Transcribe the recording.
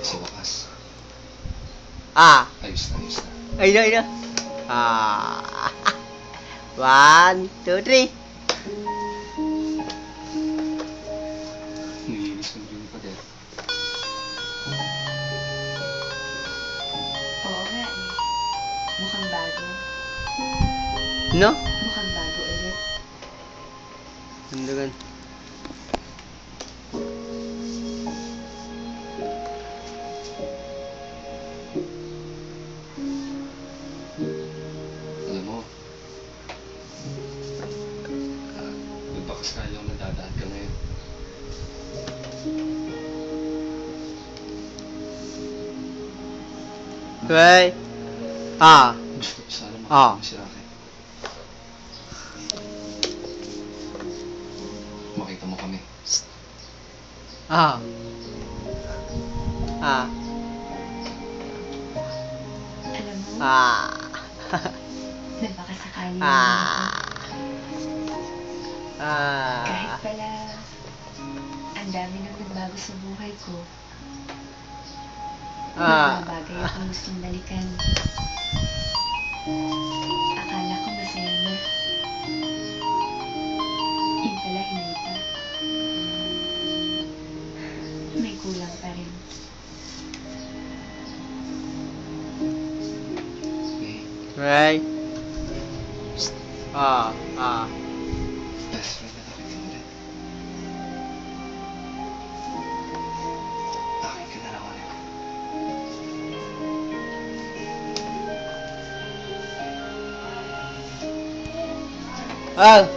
Sa wakas. Ah. Ayos na, ayos na. Ayun na, ayun na. Ah. 1, 2, 3. Nilinis mo yung pader. Oo nga eh. Mukhang bago. No? Mukhang bago ulit. Tundugan. Alam mo, nagbakas na yung nadadaan ka ngayon. Okay. Ah. Gusto ko sana Ah. makita mo si Rocky. Makita mo kami. Ah. Ah. Alam mo, Ah. nagpakasakali lang Ah. ako. Ah. Kahit pala, ang dami nang nagbago sa buhay ko. Ah. Mga bagay akong gustong balikan. Akala ko masaya na. Yun pala hindi pa. May kulang pa rin. May Okay. Ah. Ah. best friend na nakita ulit. Akin ka na lang ulit. Ah.